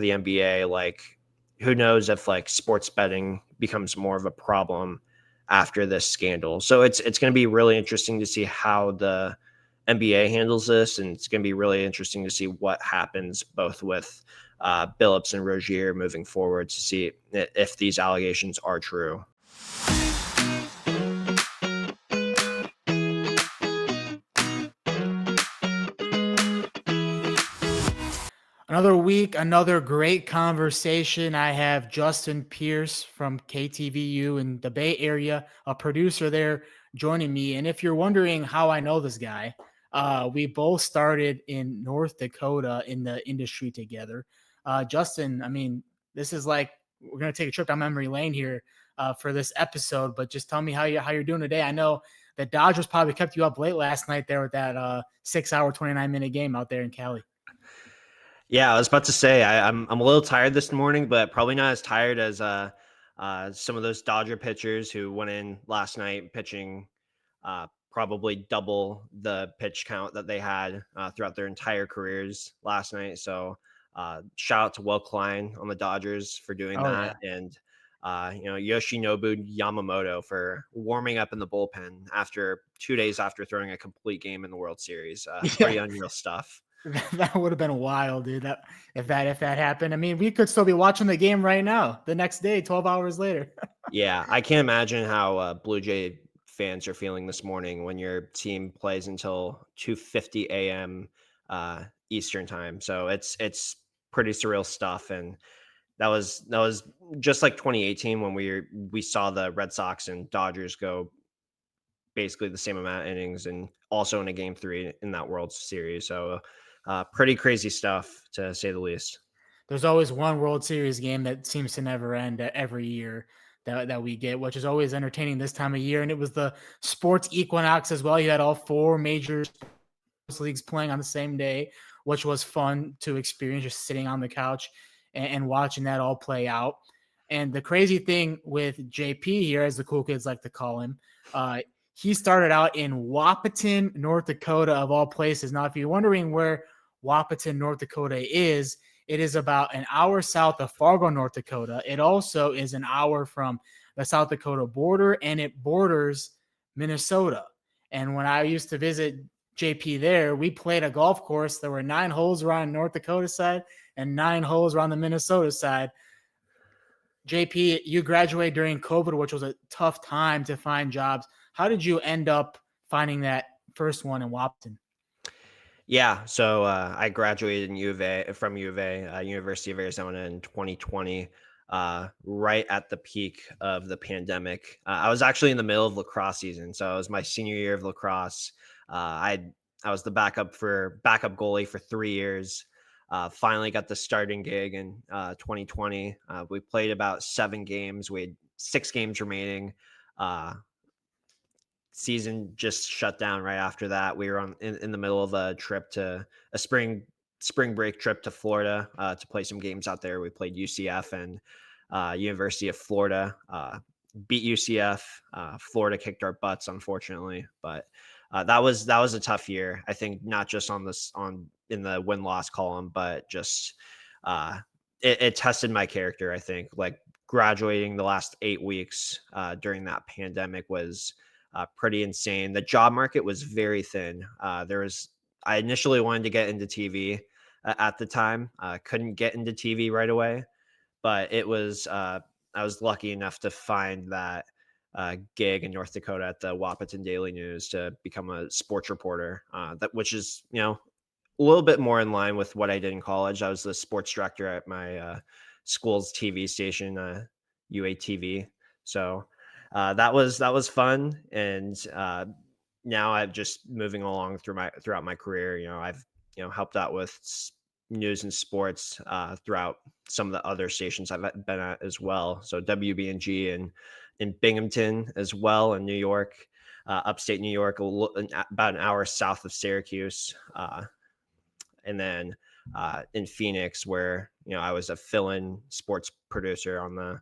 the NBA, like who knows if like sports betting becomes more of a problem after this scandal. So it's going to be really interesting to see how the NBA handles this, and it's going to be really interesting to see what happens both with Billups and Rozier moving forward to see if these allegations are true. Another week, another great conversation. I have Justin Pierce from KTVU in the Bay Area, a producer there, joining me. And if you're wondering how I know this guy, we both started in North Dakota in the industry together. Justin, I mean, this is like we're gonna take a trip down memory lane here for this episode. But just tell me how you're doing today. I know the Dodgers probably kept you up late last night there with that 6 hour, 29-minute game out there in Cali. Yeah, I was about to say I'm a little tired this morning, but probably not as tired as some of those Dodger pitchers who went in last night pitching probably double the pitch count that they had throughout their entire careers last night. So shout out to Will Klein on the Dodgers for doing Oh yeah. that, and Yoshinobu Yamamoto for warming up in the bullpen after 2 days after throwing a complete game in the World Series. Pretty Yeah. unreal stuff. That would have been wild, dude. That if that happened, I mean, we could still be watching the game right now. The next day, 12 hours later. Yeah, I can't imagine how Blue Jay fans are feeling this morning when your team plays until 2:50 a.m. Eastern time. So it's pretty surreal stuff, and that was just like 2018 when we saw the Red Sox and Dodgers go basically the same amount of innings, and also in a game three in that World Series. So pretty crazy stuff to say the least. There's always one World Series game that seems to never end every year that we get, which is always entertaining this time of year. And it was the sports equinox as well. You had all four major sports leagues playing on the same day, which was fun to experience just sitting on the couch and watching that all play out. And the crazy thing with JP here, as the cool kids like to call him, he started out in Wahpeton, North Dakota, of all places. Now, if you're wondering where Wahpeton, North Dakota is, it is about an hour south of Fargo, North Dakota. It also is an hour from the South Dakota border, and it borders Minnesota. And when I used to visit JP there, we played a golf course. There were 9 holes around North Dakota side and 9 holes around the Minnesota side. JP, you graduated during COVID, which was a tough time to find jobs. How did you end up finding that first one in Wahpeton? Yeah, so I graduated in U of A from U of A, University of Arizona in 2020, right at the peak of the pandemic. I was actually in the middle of lacrosse season, so it was my senior year of lacrosse. I was the backup goalie for 3 years. Finally got the starting gig in 2020. We played about 7 games. We had 6 games remaining. Uh, Season just shut down right after that. We were in the middle of a trip to a spring break trip to Florida to play some games out there. We played UCF and University of Florida. Beat UCF. Florida kicked our butts, unfortunately, but that was a tough year. I think not just on in the win loss column, but just uh, it tested my character. I think like graduating the last 8 weeks during that pandemic was pretty insane. The job market was very thin. I initially wanted to get into TV at the time. Couldn't get into TV right away, but I was lucky enough to find that gig in North Dakota at the Wahpeton Daily News to become a sports reporter. Which is a little bit more in line with what I did in college. I was the sports director at my school's TV station, UATV. So that was fun, and now I'm just moving along throughout my career. I've helped out with news and sports throughout some of the other stations I've been at as well. So WBNG and in Binghamton as well in New York, upstate New York, about an hour south of Syracuse, and then in Phoenix, where I was a fill-in sports producer on the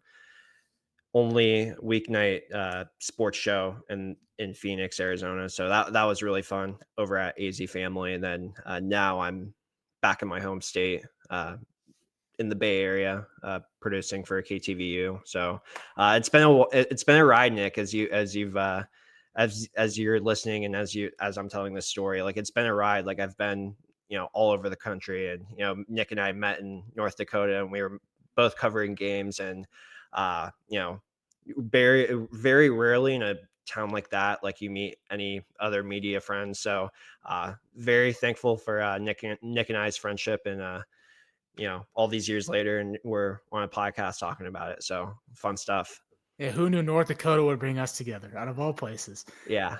only weeknight sports show in Phoenix, Arizona. So that was really fun over at AZ Family. And then now I'm back in my home state, in the Bay Area, producing for KTVU. So it's been a ride, Nick, as you're listening and as I'm telling this story. Like it's been a ride. Like I've been all over the country, and Nick and I met in North Dakota, and we were both covering games, and very rarely in a town like that like you meet any other media friends. So very thankful for Nick and I's friendship, and all these years later, and we're on a podcast talking about it. So fun stuff. Yeah, who knew North Dakota would bring us together out of all places? Yeah.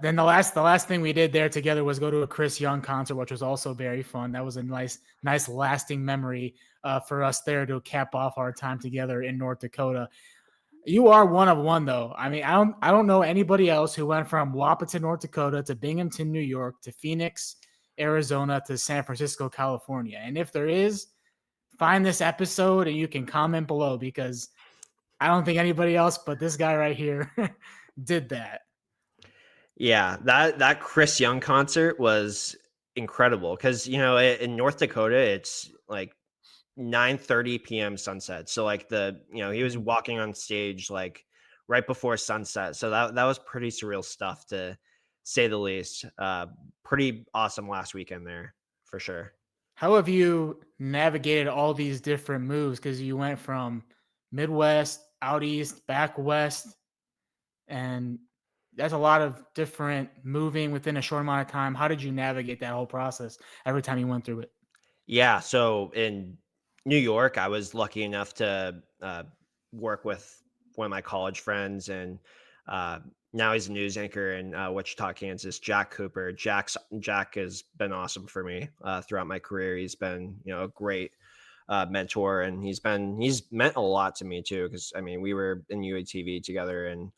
Then the last thing we did there together was go to a Chris Young concert, which was also very fun. That was a nice lasting memory for us there to cap off our time together in North Dakota. You are one of one though. I mean, I don't know anybody else who went from Wapaton, North Dakota to Binghamton, New York to Phoenix, Arizona to San Francisco, California. And if there is, find this episode and you can comment below, because I don't think anybody else but this guy right here did that. Yeah, that Chris Young concert was incredible because in North Dakota it's like 9:30 p.m. sunset. So like he was Mhm. walking on stage like right before sunset. So that was pretty surreal stuff, to say the least. Pretty awesome last weekend there for sure. How have you navigated all these different moves? Because you went from Midwest, out east, back west, and that's a lot of different moving within a short amount of time. How did you navigate that whole process every time you went through it? Yeah, so in New York, I was lucky enough to work with one of my college friends, and uh, now he's a news anchor in Wichita, Kansas. Jack Cooper. Jack has been awesome for me throughout my career. He's been a great mentor, and he's meant a lot to me too. Because I mean, we were in UATV together and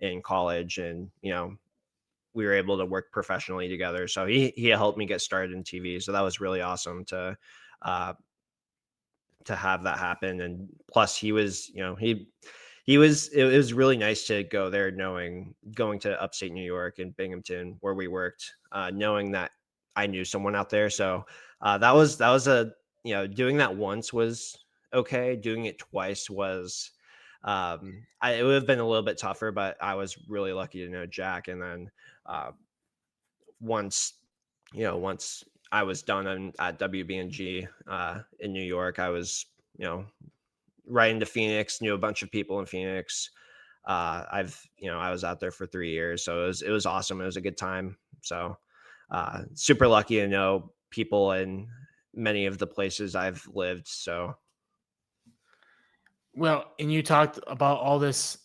in college, and we were able to work professionally together. So he helped me get started in TV. So that was really awesome uh, to have that happen. And plus, he was he was it was really nice to go there, knowing going to upstate New York and Binghamton where we worked, knowing that I knew someone out there. So that was a doing that once was okay. Doing it twice was it would have been a little bit tougher, but I was really lucky to know Jack. And then uh, once once I was done at WBNG in New York, I was right into Phoenix, knew a bunch of people in Phoenix. I was out there for 3 years, so it was awesome. It was a good time. So super lucky to know people in many of the places I've lived. So Well, and you talked about all this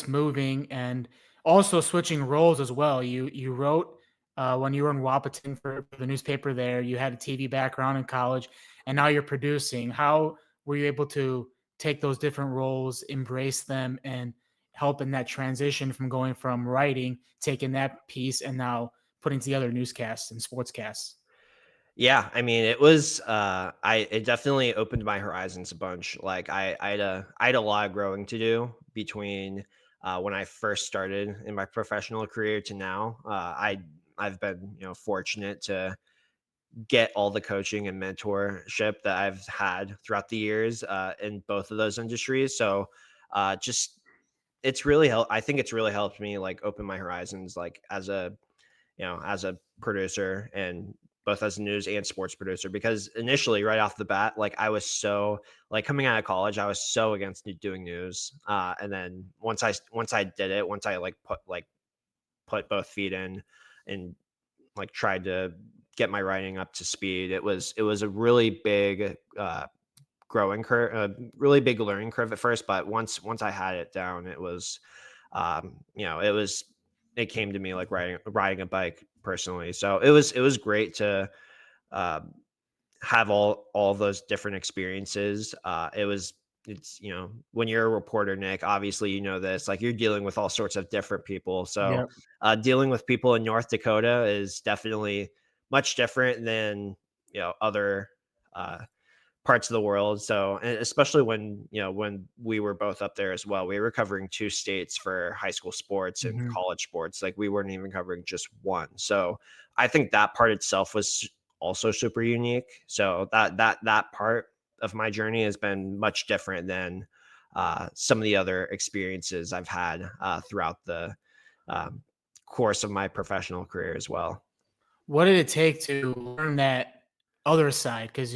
moving and also switching roles as well. You wrote when you were in Wapaton for the newspaper there. You had a TV background in college, and now you're producing. How were you able to take those different roles, embrace them, and help in that transition from going from writing, taking that piece, and now putting together newscasts and sportscasts? yeah, I mean, it definitely opened my horizons a bunch. Like I had a lot of growing to do between when I first started in my professional career to now. I've been fortunate to get all the coaching and mentorship that I've had throughout the years in both of those industries. So just it's really helped. I think it's really helped me like open my horizons, like as a producer, and both as a news and sports producer. Because initially, right off the bat, like I was so like coming out of college, I was so against doing news. And then once I did it, once I put both feet in and like tried to get my writing up to speed, it was a really big growing curve, a really big learning curve at first. But once I had it down, it was it came to me like riding a bike personally. So it was great to um, have all of those different experiences. It's when you're a reporter, Nick, obviously this, like you're dealing with all sorts of different people. So Yep. dealing with people in North Dakota is definitely much different than other uh, parts of the world. So, and especially when we were both up there as well, we were covering two states for high school sports and Mhm. college sports. Like we weren't even covering just one. So I think that part itself was also super unique. So that part of my journey has been much different than some of the other experiences I've had throughout the um, course of my professional career as well. What did it take to learn that other side? Because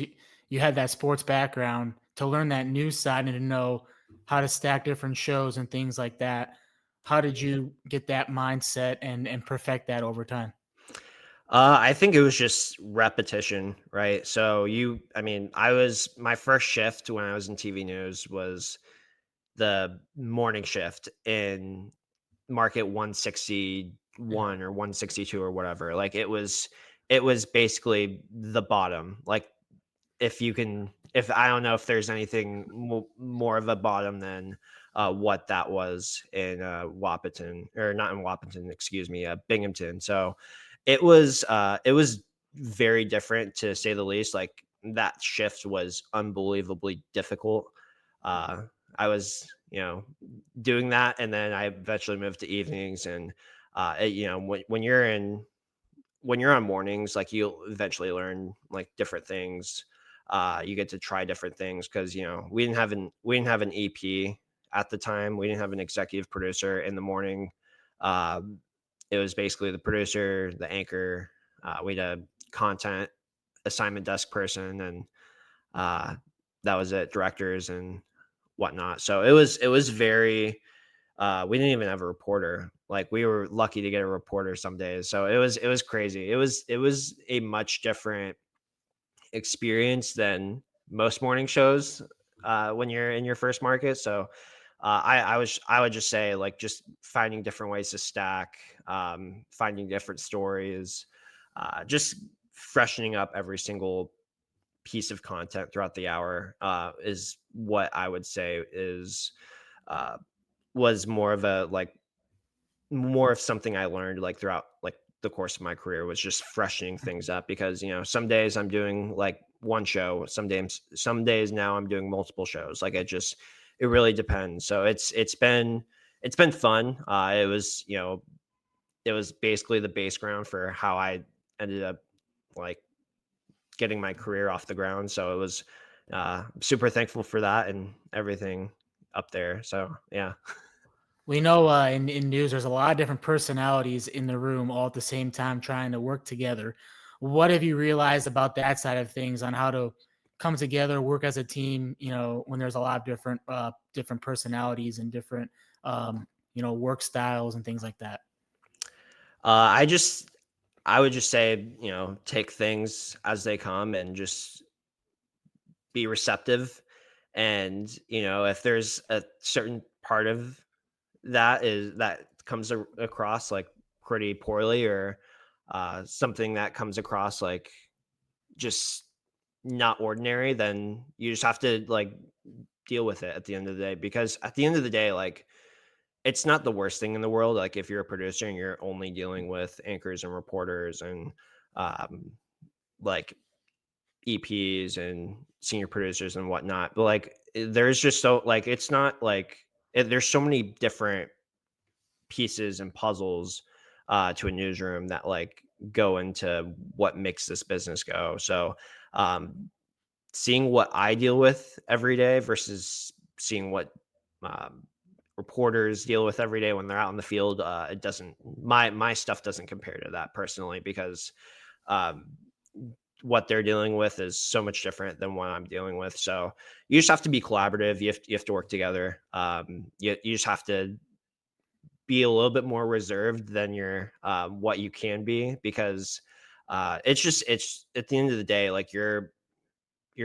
you had that sports background to learn that news side and to know how to stack different shows and things like that. How did you get that mindset and perfect that over time? I think it was just repetition, right? So I mean, my first shift when I was in TV news was the morning shift in market Yeah. 161 or 162 or whatever. Like it was basically the bottom. Like if I don't know if there's anything more of a bottom than what that was in Wapaton, or not in Wapaton, excuse me, Binghamton. So it was very different, to say the least. Like that shift was unbelievably difficult. Uh, I was, doing that, and then I eventually moved to evenings, and when you're on mornings, like you'll eventually learn like different things. You get to try different things because we didn't have an EP at the time. We didn't have an executive producer in the morning. Um, it was basically the producer, the anchor. We had a content assignment desk person, and uh, that was it. Directors and whatnot. So it was very we didn't even have a reporter. Like we were lucky to get a reporter some days. So it was crazy. It was a much different experience than most morning shows when you're in your first market. So I would just say, like, just finding different ways to stack, finding different stories, just freshening up every single piece of content throughout the hour is what I would say is uh, was more of something I learned, like, throughout, like, the course of my career, was just freshening things up because, some days I'm doing, like, one show, some days now I'm doing multiple shows. Like, it really depends. So it's been fun. It was basically the base ground for how I ended up, like, getting my career off the ground. So it was, super thankful for that and everything up there. So, yeah. We know in news, there's a lot of different personalities in the room all at the same time trying to work together. What have you realized about that side of things on how to come together, work as a team? When there's a lot of different personalities and different work styles and things like that. Uh, I just I would just say, take things as they come and just be receptive. And, if there's a certain part of that comes across like pretty poorly, or something that comes across like just not ordinary, then you just have to, like, deal with it at the end of the day. Because at the end of the day, like, it's not the worst thing in the world. Like, if you're a producer and you're only dealing with anchors and reporters and um, like EPs and senior producers and whatnot. But like, there's just so, like, it's not like there's so many different pieces and puzzles to a newsroom that, like, go into what makes this business go. So um, seeing what I deal with every day versus seeing what um, reporters deal with every day when they're out in the field, it doesn't my stuff doesn't compare to that personally, because um, what they're dealing with is so much different than what I'm dealing with. So you just have to be collaborative. You have to work together. You just have to be a little bit more reserved than what you can be, because it's at the end of the day, like, you're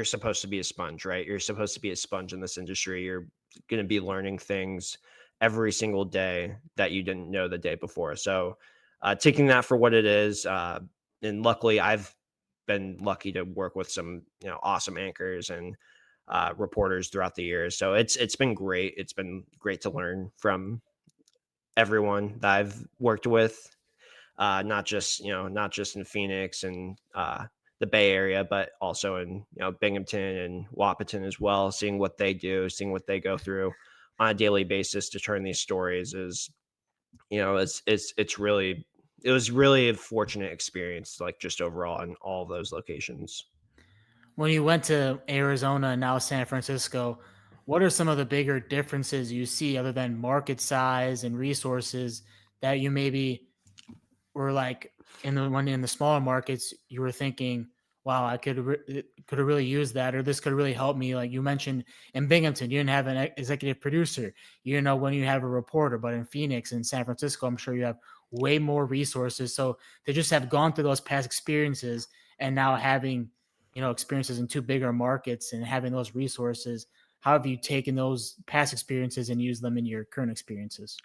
supposed to be a sponge, right? You're supposed to be a sponge in this industry. You're going to be learning things every single day that you didn't know the day before. So, taking that for what it is, and luckily, I've been lucky to work with some, awesome anchors and reporters throughout the years. So it's been great. It's been great to learn from everyone that I've worked with, not just in Phoenix and the Bay Area, but also in, Binghamton and Wapaton as well. Seeing what they do, seeing what they go through on a daily basis to turn these stories is, it's really it was really a fortunate experience, like just overall in all of those locations. When you went to Arizona and now San Francisco, what are some of the bigger differences you see other than market size and resources that you maybe were like in the when in the smaller markets you were thinking, wow, could have really used that, or this could really help me. Like you mentioned in Binghamton, you didn't have an executive producer, you didn't know when you have a reporter, but in Phoenix and San Francisco, I'm sure you have way more resources. So they just have gone through those past experiences and now having experiences in two bigger markets and having those resources. How have you taken those past experiences and used them in your current experiences?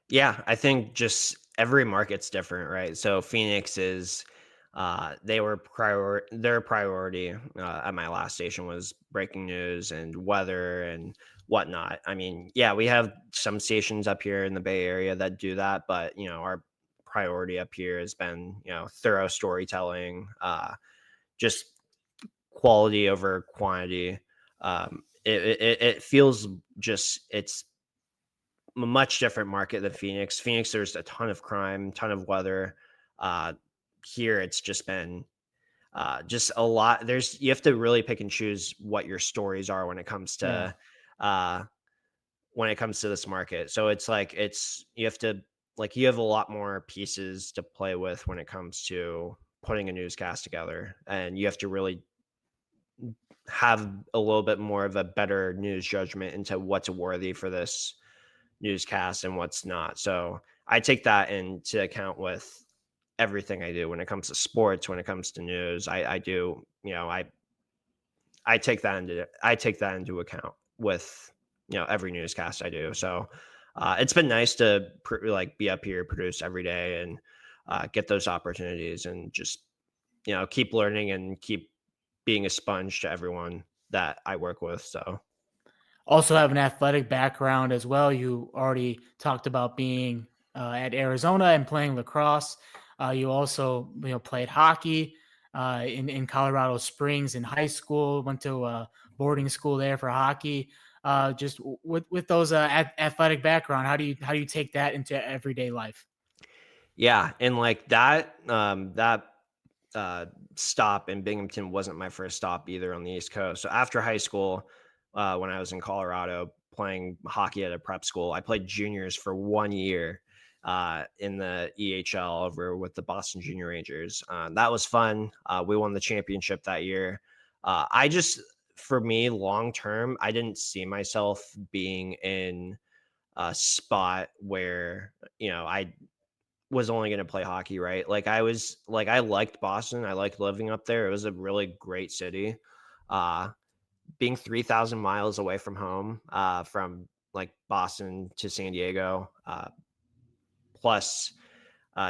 Yeah, I think just every market's different, right? So Phoenix is they were their priority at my last station was breaking news and weather and whatnot. I mean, yeah, we have some stations up here in the Bay Area that do that, but our priority up here has been, thorough storytelling, just quality over quantity. It feels just it's a much different market than Phoenix. Phoenix, there's a ton of crime, ton of weather. Uh, Here, it's just a lot. You have to really pick and choose what your stories are Yeah. uh, when it comes to this market. So it's like you have to you have a lot more pieces to play with when it comes to putting a newscast together, and you have to really have a little bit more of a better news judgment into what's worthy for this newscast and what's not. So I take that into account with everything I do when it comes to sports, when it comes to news. I do, I take that into account with every newscast I do. So it's been nice to be up here, produce every day, and get those opportunities, and just keep learning and keep being a sponge to everyone that I work with. So Also have an athletic background as well. You already talked about being at Arizona and playing lacrosse. You also played hockey in Colorado Springs in high school. Went to a boarding school there for hockey. Just with those athletic background, how do you take that into everyday life? yeah, and like that uh, stop in Binghamton wasn't my first stop either on the East Coast. So after high school, when I was in Colorado playing hockey at a prep school, I played juniors for 1 year in the EHL over with the Boston Junior Rangers. That was fun. We won the championship that year. For me, long term, I didn't see myself being in a spot where I was only gonna play hockey, right? I liked Boston, I liked living up there, it was a really great city. Uh, Being 3,000 miles away from home, from, Boston to San Diego, plus,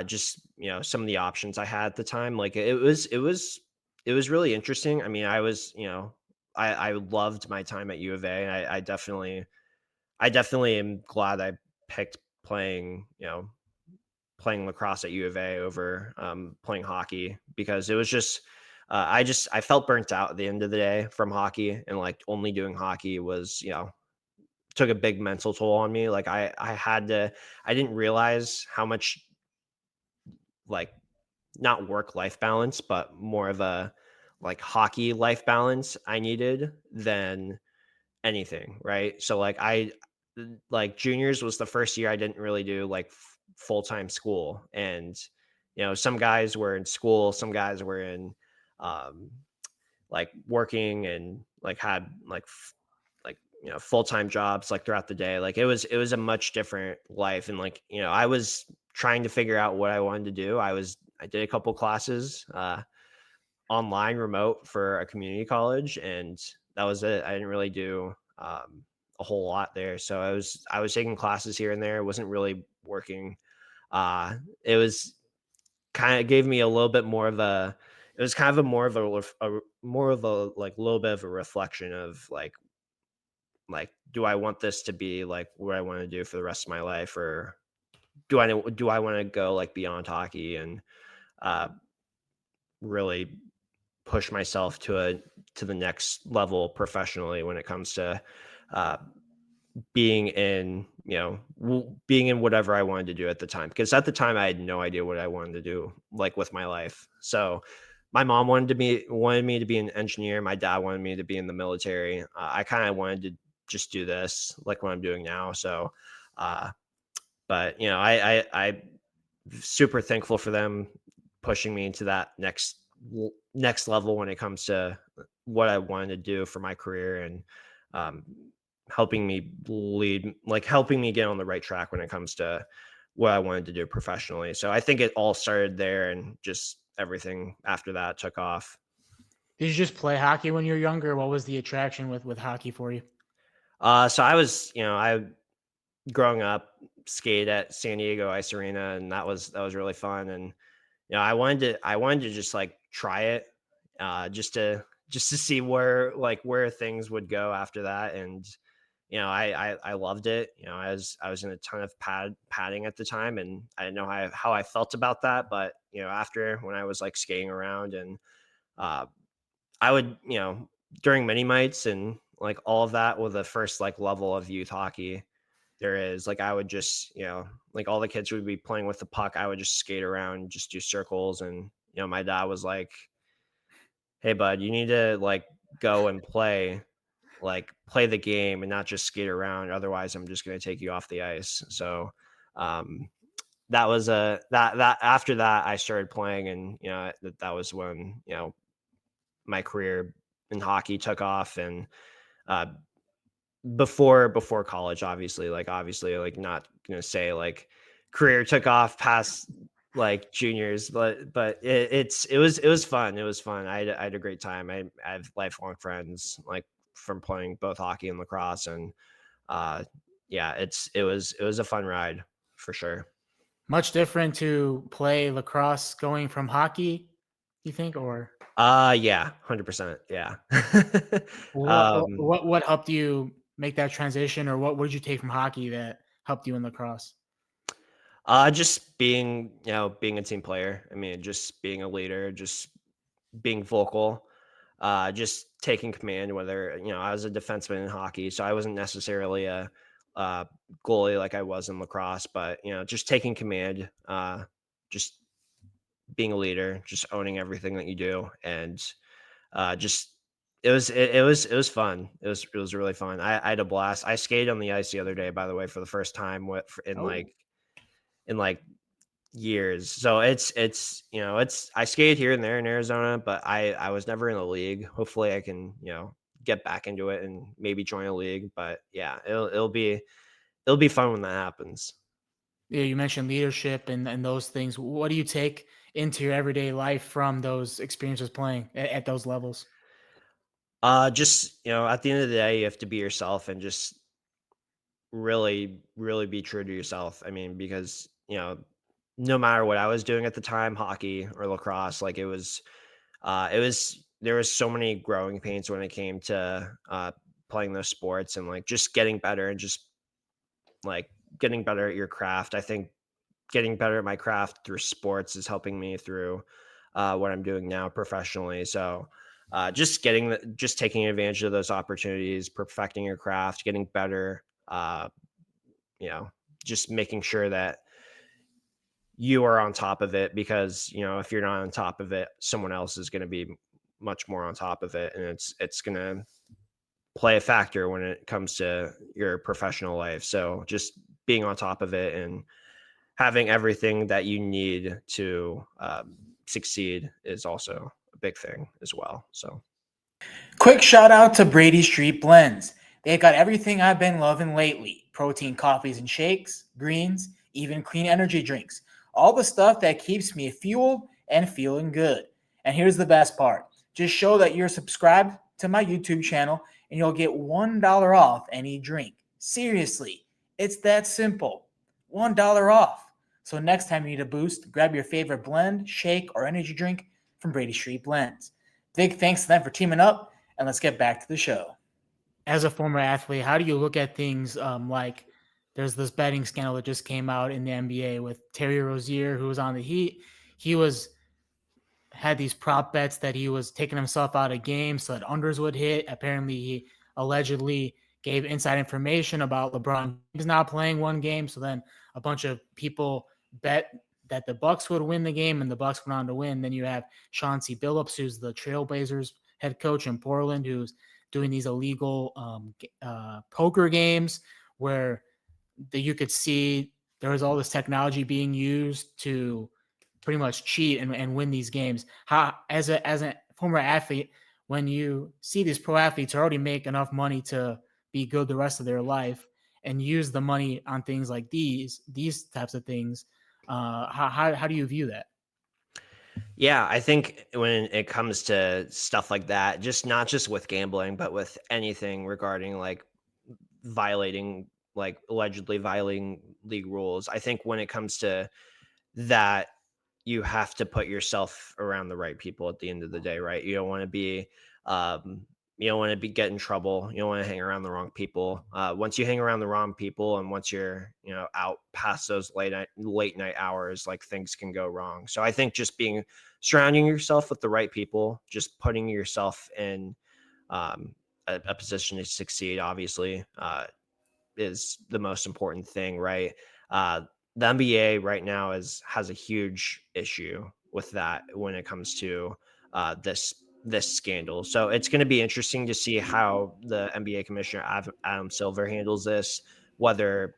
just, some of the options I had at the time, it was really interesting. I mean, I loved my time at U of A, and I definitely am glad I picked playing lacrosse at U of A over playing hockey, because it was just I felt burnt out at the end of the day from hockey, and only doing hockey was took a big mental toll on me. I didn't realize how much, like, not work life balance, but more of a hockey life balance I needed than anything, right? So juniors was the first year I didn't really do full-time school, and some guys were in school, some guys were in um working, and had full-time jobs throughout the day. It was a much different life, and I was trying to figure out what I wanted to do. I did a couple classes online remote for a community college, and that was it. I didn't really do a whole lot there. So I was taking classes here and there. It wasn't really working. It was kind of gave me a little bit more of a it was kind of a more of a more of a little bit of a reflection of do I want this to be what I want to do for the rest of my life, or do I want to go beyond hockey, and uh really push myself to the next level professionally when it comes to uh, being in, being in whatever I wanted to do at the time. Because at the time I had no idea what I wanted to do like with my life. So my mom wanted me to be an engineer. My dad wanted me to be in the military. I kind of wanted to just do this like what I'm doing now. So, uh, but I super thankful for them pushing me into that next level when it comes to what I wanted to do for my career, and um, helping me get on the right track when it comes to what I wanted to do professionally. So I think it all started there, and just everything after that took off. Did you just play hockey when you were younger? What was the attraction with hockey for you? So I growing up skate at San Diego Ice Arena, and that was really fun. And I wanted to just like try it, just to see where things would go after that. And I loved it. I was in a ton of padding at the time, and I didn't know how I felt about that. But after, when I was like skating around, and uh, I would, during mini mites and like all of that, with the first like level of youth hockey there is, like, I would just, like, all the kids would be playing with the puck. I would just skate around, just do circles. And my dad was like, "Hey, bud, you need to like go and play the game and not just skate around. Otherwise, I'm just going to take you off the ice." So, um, that was a that after that I started playing, and that was when my career in hockey took off. And uh, before college, obviously, like, not gonna say like career took off past like juniors, but it was fun. It was fun. I had a great time. I have lifelong friends, like, from playing both hockey and lacrosse. And uh yeah, it was a fun ride for sure. Much different to play lacrosse going from hockey, you think, or Yeah, 100%, yeah. what um what helped you make that transition, or what did you take from hockey that helped you in lacrosse? just being a team player. I mean, just being a leader, just being vocal, just taking command. Whether I was a defenseman in hockey, so I wasn't necessarily a goalie like I was in lacrosse, but just taking command, just being a leader, just owning everything that you do. And just it was fun. It was really fun. I had a blast. I skated on the ice the other day, by the way, for the first time, Oh, in like years. So it's I skated here and there in Arizona, but I was never in the league. Hopefully I can, get back into it and maybe join a league. But yeah, it'll be fun when that happens. yeah, you mentioned leadership and those things. What do you take into your everyday life from those experiences playing at those levels? Just, at the end of the day, you have to be yourself, and just really, really be true to yourself. I mean, because, no matter what I was doing at the time, hockey or lacrosse, like, there was so many growing pains when it came to playing those sports, and like just getting better, and just like getting better at your craft. I think getting better at my craft through sports is helping me through what I'm doing now professionally. So just taking advantage of those opportunities, perfecting your craft, getting better, you know, just making sure that you are on top of it. Because if you're not on top of it, someone else is going to be much more on top of it, and it's going to play a factor when it comes to your professional life. So just being on top of it, and having everything that you need to succeed is also a big thing as well. So Quick shout out to Brady Street Blends. They've got everything I've been loving lately: protein coffees and shakes, greens, even clean energy drinks. All the stuff that keeps me fueled and feeling good. And here's the best part: just show that you're subscribed to my YouTube channel, and you'll get $1 off any drink. Seriously, it's that simple. $1 off. So next time you need a boost, grab your favorite blend, shake, or energy drink from Brady Street Blends. Big thanks to them for teaming up, and let's get back to the show. As a former athlete, how do you look at things like there's this betting scandal that just came out in the NBA with Terry Rozier, who was on the Heat. He was had these prop bets that he was taking himself out of games so that unders would hit. Apparently, he allegedly gave inside information about LeBron James not playing one game. So then a bunch of people bet that the Bucks would win the game, and the Bucks went on to win. Then you have Chauncey Billups, who's the Trailblazers head coach in Portland, who's doing these illegal poker games where you could see there was all this technology being used to pretty much cheat and win these games. How, as a former athlete, when you see these pro athletes already make enough money to be good the rest of their life and use the money on things like these types of things, how do you view that? Yeah, I think when it comes to stuff like that, just not just with gambling, but with anything regarding like violating, like allegedly violating league rules, I think when it comes to that, you have to put yourself around the right people at the end of the day, right? You don't want to be, um, you don't want to be get in trouble. You don't want to hang around the wrong people. Once you hang around the wrong people, and once you're, out past those late night hours, like things can go wrong. So I think just being surrounding yourself with the right people, just putting yourself in um, a position to succeed, obviously, is the most important thing, right? Uh, the NBA right now has a huge issue with that when it comes to this scandal. So it's going to be interesting to see how the NBA commissioner Adam Silver handles this. Whether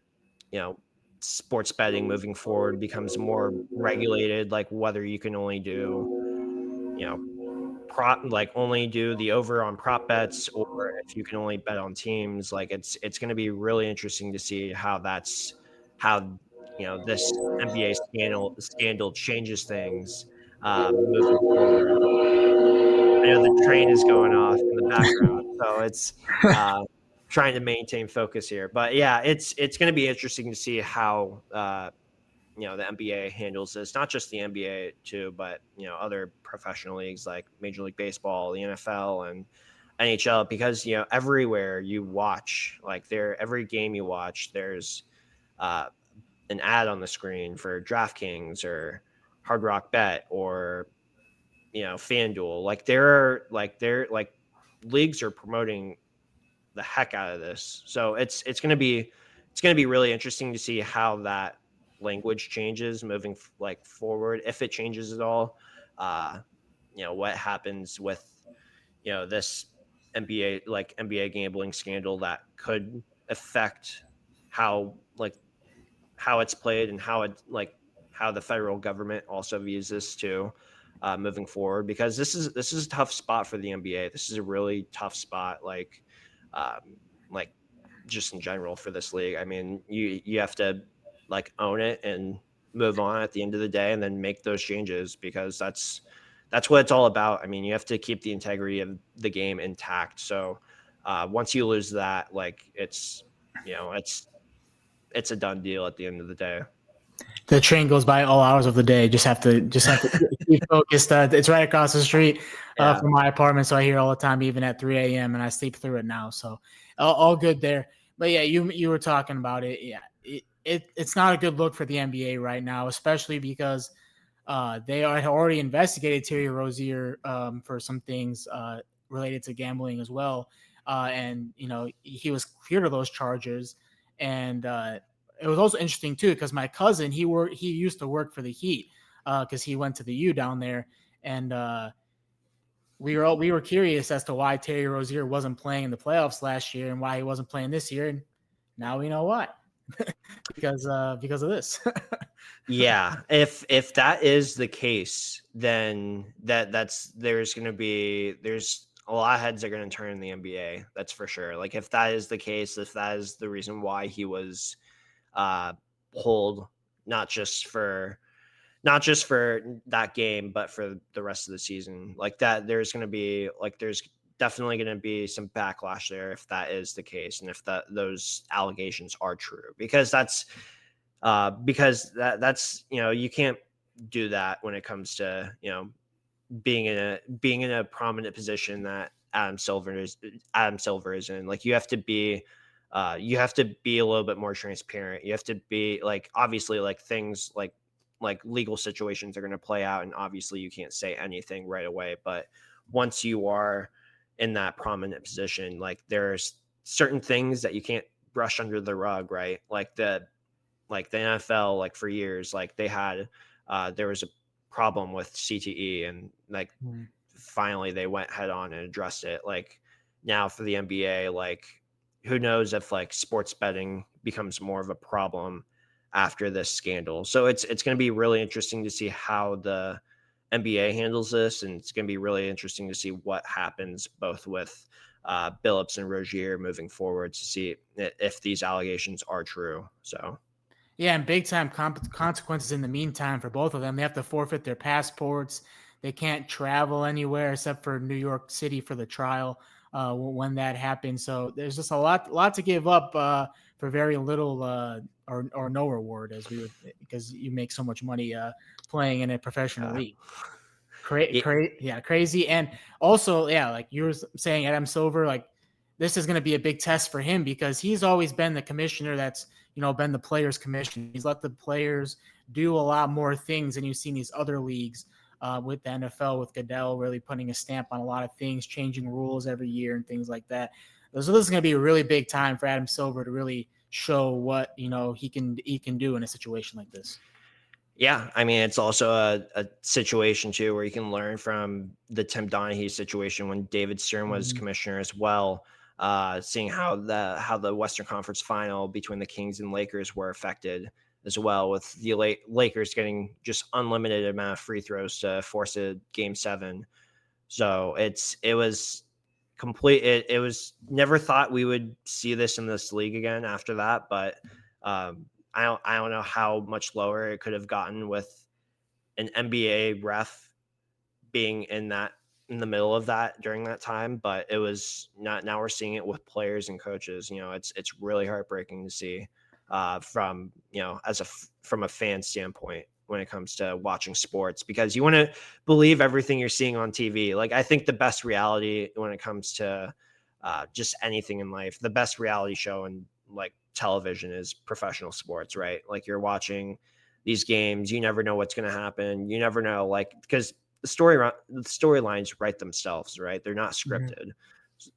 you know sports betting moving forward becomes more regulated, like whether you can only do you know prop like only do the over on prop bets, or if you can only bet on teams. Like it's going to be really interesting to see how this NBA scandal changes things moving forward. I know the train is going off in the background, so it's uh, trying to maintain focus here. But yeah, it's going to be interesting to see how the NBA handles this, not just the NBA too, but other professional leagues like Major League Baseball, the NFL, and NHL, because everywhere you watch, like every game you watch, there's uh, an ad on the screen for DraftKings or Hard Rock Bet or FanDuel. Like leagues are promoting the heck out of this. So it's gonna be really interesting to see how that language changes moving forward, if it changes at all. Uh, what happens with this NBA gambling scandal that could affect how how it's played, and how the federal government also views this too, moving forward, because this is a tough spot for the NBA. This is a really tough spot, um, like just in general for this league. I mean, you have to own it and move on at the end of the day, and then make those changes, because that's what it's all about. I mean, you have to keep the integrity of the game intact. So once you lose that, you know it's it's a done deal at the end of the day. The train goes by all hours of the day. Just have to keep focused. It's right across the street Yeah. from my apartment, so I hear it all the time, even at 3 a.m. And I sleep through it now. So all good there. But yeah, you were talking about it. Yeah, it's not a good look for the NBA right now, especially because they are already investigated Terry Rozier for some things related to gambling as well, and he was cleared of those charges. And it was also interesting too because my cousin he used to work for the Heat because he went to the U down there, and we were curious as to why Terry Rozier wasn't playing in the playoffs last year and why he wasn't playing this year, and now we know why. Because of this. Yeah, if that is the case, then there's a lot of heads are going to turn in the NBA. That's for sure. Like if that is the case, if that is the reason why he was uh pulled, not just for that game, but for the rest of the season, like that, there's definitely going to be some backlash there if that is the case, and if those allegations are true, because that's you can't do that when it comes to being in a prominent position that Adam Silver is in. Like you have to be a little bit more transparent. You have to be like, obviously, like things like legal situations are going to play out, and obviously you can't say anything right away. But once you are in that prominent position, like certain things that you can't brush under the rug, right? Like the NFL, like for years, like they had there was a problem with CTE, and like Mm. finally they went head on and addressed it. Like now for the NBA, like who knows if like sports betting becomes more of a problem after this scandal. So it's going to be really interesting to see how the NBA handles this, and it's going to be really interesting to see what happens both with Billups and Rozier moving forward to see if these allegations are true. So Yeah, and big time consequences in the meantime for both of them. They have to forfeit their passports. They can't travel anywhere except for New York City for the trial when that happens. So there's just a lot to give up for very little or no reward, as we would, because you make so much money playing in a professional uh, league. yeah, Yeah, crazy. And also, yeah, like you were saying, Adam Silver, like this is going to be a big test for him because he's always been the commissioner that's, been the players' commissioner. He's let the players do a lot more things than you've seen these other leagues with the NFL, with Goodell really putting a stamp on a lot of things, changing rules every year and things like that. So this is going to be a really big time for Adam Silver to really show what he can do in a situation like this. Yeah, I mean, it's also a situation too where you can learn from the Tim Donaghy situation when David Stern was Mhm. commissioner as well. Seeing how the Western Conference final between the Kings and Lakers were affected as well, with the Lakers getting just unlimited amount of free throws to force a game 7. So it was complete. It was never thought we would see this in this league again after that, but I don't know how much lower it could have gotten with an NBA ref being in the middle of that during that time, but it was not. Now we're seeing it with players and coaches. It's really heartbreaking to see from from a fan standpoint when it comes to watching sports, because you want to believe everything you're seeing on TV. Like I think the best reality when it comes to just anything in life, the best reality show in like television is professional sports, right? Like you're watching these games, you never know what's going to happen. You never know, like, because the storylines write themselves, right? They're not Mhm. scripted.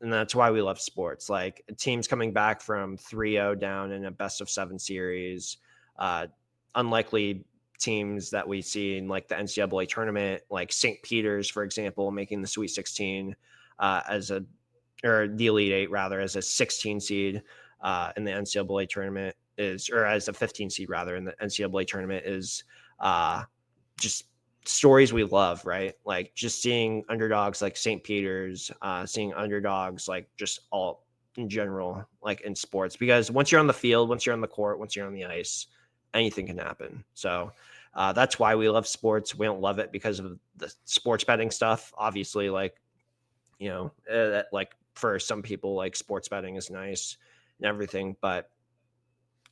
And that's why we love sports. Like teams coming back from 3-0 down in a best of 7 series, uh, unlikely teams that we see in like the NCAA tournament, like St. Peter's, for example, making the Sweet 16 as a or the Elite Eight rather as a 16 seed in the NCAA tournament is, or as a 15 seed rather in the NCAA tournament is just stories we love, right? Like just seeing underdogs like St. Peter's, seeing underdogs like just all in general, like in sports, because once you're on the field, once you're on the court, once you're on the ice, anything can happen. So that's why we love sports. We don't love it because of the sports betting stuff. Obviously, like, like for some people, like sports betting is nice and everything, but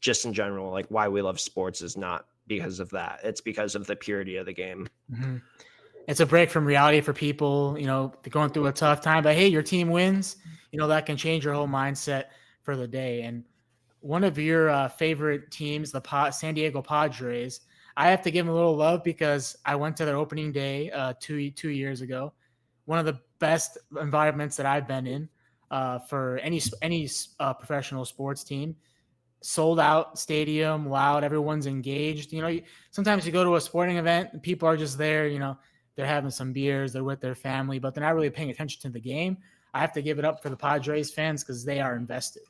just in general, like why we love sports is not because of that. It's because of the purity of the game. Mhm. It's a break from reality for people, they're going through a tough time, but hey, your team wins, that can change your whole mindset for the day. And one of your favorite teams, the San Diego Padres, I have to give them a little love because I went to their opening day 2 years ago. One of the best environments that I've been in for any professional sports team. Sold out stadium, loud, everyone's engaged. Sometimes you go to a sporting event and people are just there, they're having some beers, they're with their family, but they're not really paying attention to the game. I have to give it up for the Padres fans because they are invested.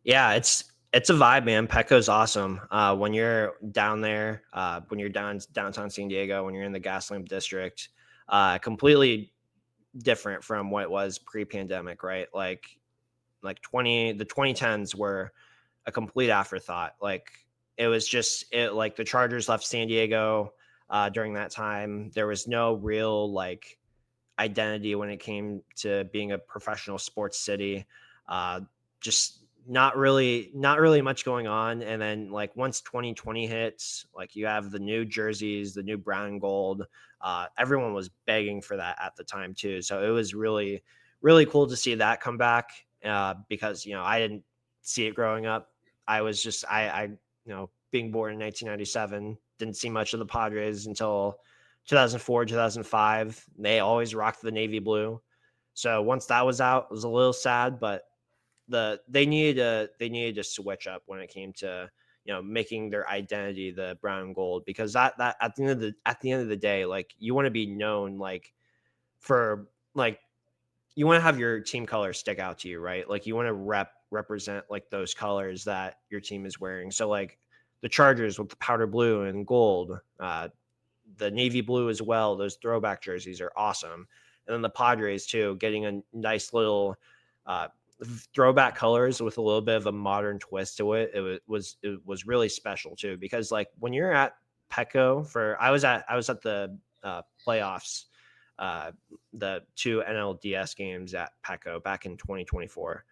Yeah, it's a vibe, man. Petco's awesome. When you're down there, when you're downtown San Diego, when you're in the Gaslamp district, completely different from what it was pre-pandemic, right? Like 2010s were a complete afterthought. Like it was just it like the Chargers left San Diego during that time. There was no real like identity when it came to being a professional sports city. Just not really much going on. And then like once 2020 hits, like you have the new jerseys, the new brown and gold. Everyone was begging for that at the time too. So it was really, really cool to see that come back because I didn't see it growing up. I was just being born in 1997, didn't see much of the Padres until 2004, 2005. They always rocked the navy blue. So once that was out, it was a little sad, but they needed to switch up when it came to making their identity the brown and gold, because that at the end of the day, like, you want to be known, like, for, like, you want to have your team colors stick out to you, right? Like, you want to represent, like, those colors that your team is wearing. So, like, the Chargers with the powder blue and gold, the navy blue as well. Those throwback jerseys are awesome. And then the Padres too, getting a nice little uh, throwback colors with a little bit of a modern twist to it. It was really special too, because, like, when you're at Petco for I was at the playoffs, uh, the two NLDS games at Petco back in 2024.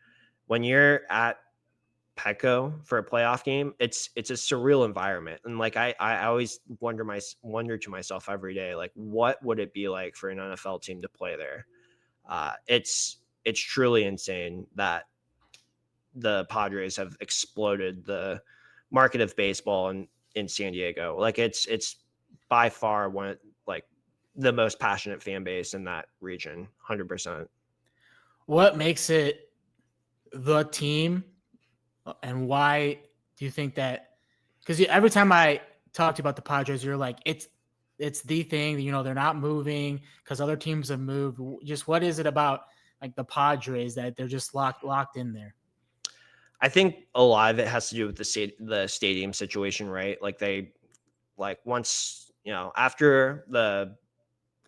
When you're at Petco for a playoff game, it's a surreal environment, and, like, I always wonder to myself every day, like, what would it be like for an NFL team to play there? It's truly insane that the Padres have exploded the market of baseball in San Diego. Like, it's by far like, the most passionate fan base in that region, 100%. What makes it the team, and why do you think that? Because every time I talk to you about the Padres, you're like, it's the thing. They're not moving because other teams have moved. Just what is it about like the Padres that they're just locked in there? I think a lot of it has to do with the stadium situation, right? Like, once, after the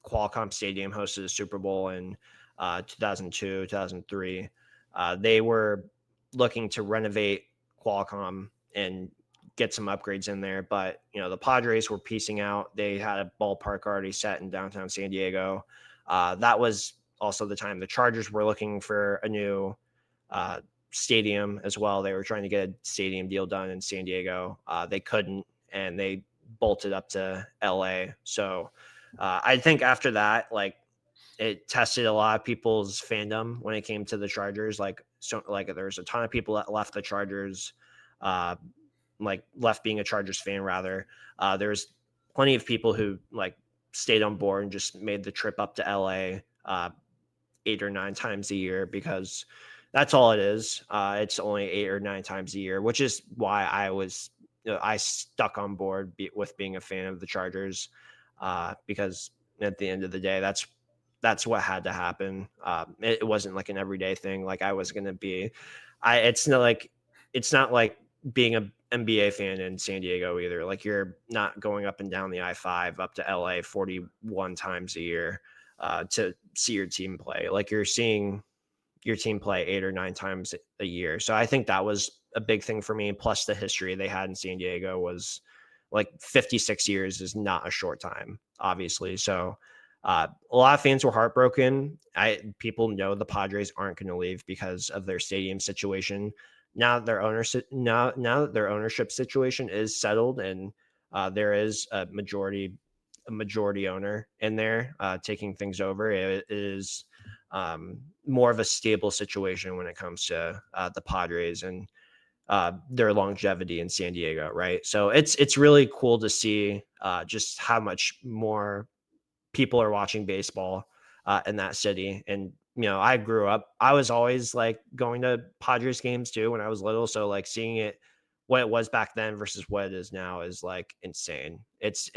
Qualcomm Stadium hosted a Super Bowl in 2002, 2003. They were looking to renovate Qualcomm and get some upgrades in there, but the Padres were piecing out. They had a ballpark already set in downtown San Diego. That was also the time the Chargers were looking for a new uh, stadium as well. They were trying to get a stadium deal done in San Diego. They couldn't, and they bolted up to LA. So I think after that, like, it tested a lot of people's fandom when it came to the Chargers. Like, there's a ton of people that left the Chargers, uh, like, left being a Chargers fan rather. There's plenty of people who, like, stayed on board and just made the trip up to LA 8 or 9 times a year, because that's all it is. It's only 8 or 9 times a year, which is why I stuck on board with being a fan of the Chargers, because at the end of the day, that's what had to happen. It wasn't like an everyday thing. Like, I was gonna be, I it's not like being a NBA fan in San Diego either. Like, you're not going up and down the I-5 up to LA 41 times a year to see your team play. Like, you're seeing your team play 8 or 9 times a year. So I think that was a big thing for me. Plus, the history they had in San Diego was, like, 56 years is not a short time, obviously. So a lot of fans were heartbroken. People know the Padres aren't going to leave because of their stadium situation. Now that their ownership situation is settled, and there is a majority owner in there taking things over. It is more of a stable situation when it comes to the Padres and their longevity in San Diego, right? So it's really cool to see just how much more people are watching baseball in that city. And I grew up. I was always, like, going to Padres games too when I was little. So, like, seeing it what it was back then versus what it is now is, like, insane. It's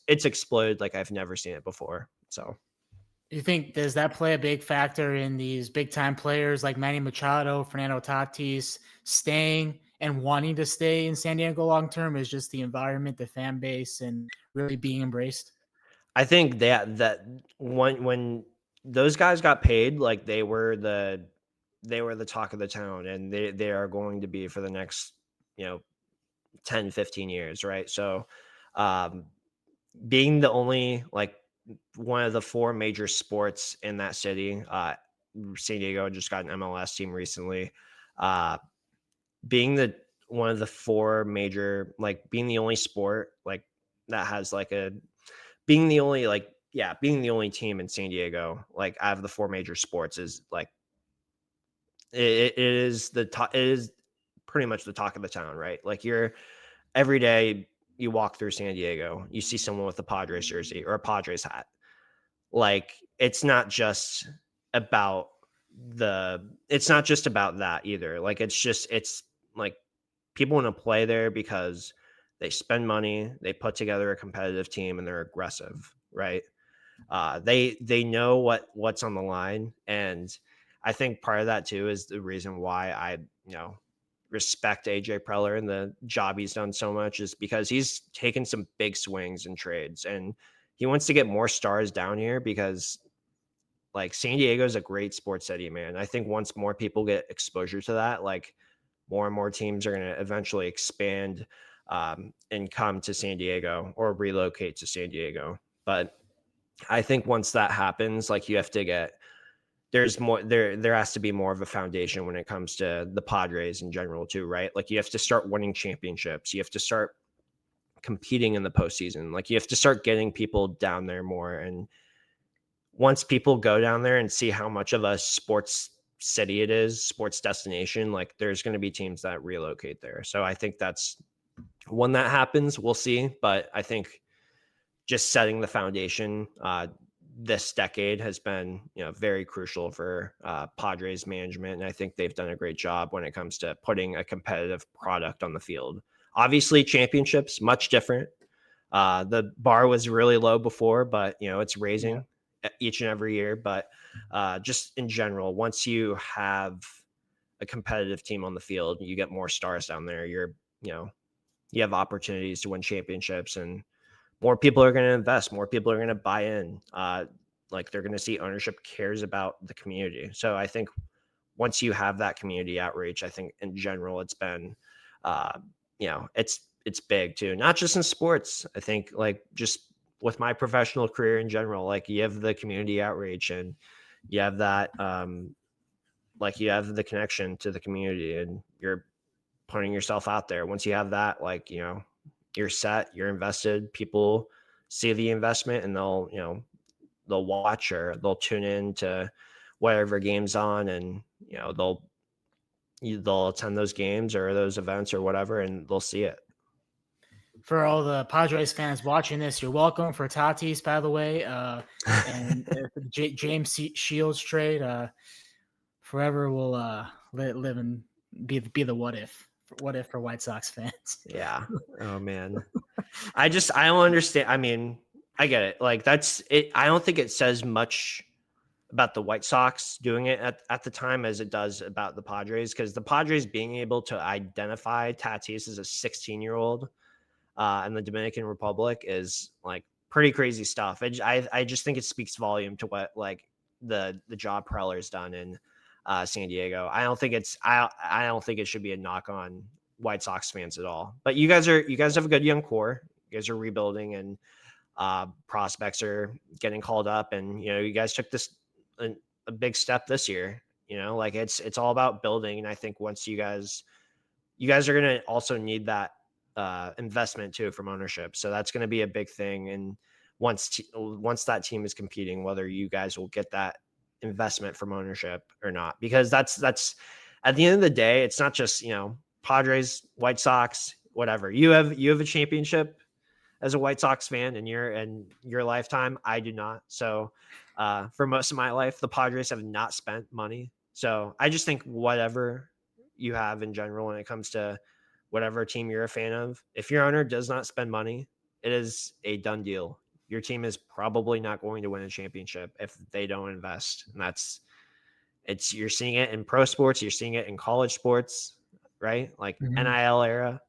exploded like I've never seen it before. So. You think does that play a big factor in these big time players like Manny Machado, Fernando Tatis staying and wanting to stay in San Diego long term? Is just the environment, the fan base, and really being embraced? I think that when those guys got paid, like, they were the talk of the town, and they are going to be for the next, you know 10, 15 years, right? So um being the only, like, one of the four major sports in that city, San Diego just got an MLS team recently. Uh being the one of the four major, like, being the only sport, like, that has, like, a being the only, like, yeah, being the only team in San Diego, like, out of the four major sports is, like, it is the top. It is pretty much the talk of the town, right? Like, you're every day you walk through San Diego, you see someone with a Padres jersey or a Padres hat. Like, it's not just about it's not just about that either. Like it's like people want to play there because they spend money, they put together a competitive team, and they're aggressive, right? They know what's on the line, and I think part of that too is the reason why I respect AJ Preller and the job he's done so much is because he's taken some big swings and trades, and he wants to get more stars down here because like San Diego is a great sports city, man. I think once more people get exposure to that, like more and more teams are going to eventually expand and come to San Diego or relocate to San Diego. But I think once that happens, like you have to get there has to be more of a foundation when it comes to the Padres in general too, right? Like you have to start winning championships. You have to start competing in the postseason. Like you have to start getting people down there more. And once people go down there and see how much of a sports city it is, sports destination, like there's going to be teams that relocate there. So I think that's when that happens, we'll see. But I think just setting the foundation this decade has been very crucial for Padres management, and I think they've done a great job when it comes to putting a competitive product on the field. Obviously, championships much different. The bar was really low before, but it's Yeah. raising each and every year. But just in general, once you have a competitive team on the field, you get more stars down there. You have opportunities to win championships, and more people are going to invest, more people are going to buy in. Like they're going to see ownership cares about the community. So I think once you have that community outreach, I think in general it's been, uh, it's big too, not just in sports. I think like just with my professional career in general, like you have the community outreach and you have that, like you have the connection to the community and you're putting yourself out there. Once you have that, like, you're set, you're invested, people see the investment and they'll watch or they'll tune in to whatever game's on and, they'll attend those games or those events or whatever, and they'll see it. For all the Padres fans watching this, you're welcome for Tatis, by the way, and James Shields trade. Forever will live and be the what if for White Sox fans. Yeah. Oh man. I don't understand. I mean, I get it. Like that's it. I don't think it says much about the White Sox doing it at the time as it does about the Padres, because the Padres being able to identify Tatis as a 16-year-old in the Dominican Republic is like pretty crazy stuff. I just think it speaks volume to what like the job Preller's done in San Diego. I don't think it should be a knock on White Sox fans at all. But you guys have a good young core. You guys are rebuilding and prospects are getting called up, and you guys took a big step this year. Like it's all about building, and I think once you guys are going to also need that investment too from ownership. So that's going to be a big thing. And once that team is competing, whether you guys will get that investment from ownership or not, because that's at the end of the day, it's not just Padres, White Sox, whatever. You have a championship as a White Sox fan in your lifetime. I do not. So for most of my life, the Padres have not spent money. So I just think whatever you have in general when it comes to whatever team you're a fan of, if your owner does not spend money, it is a done deal. Your team is probably not going to win a championship if they don't invest. And you're seeing it in pro sports, you're seeing it in college sports, right? Like Mhm. NIL era.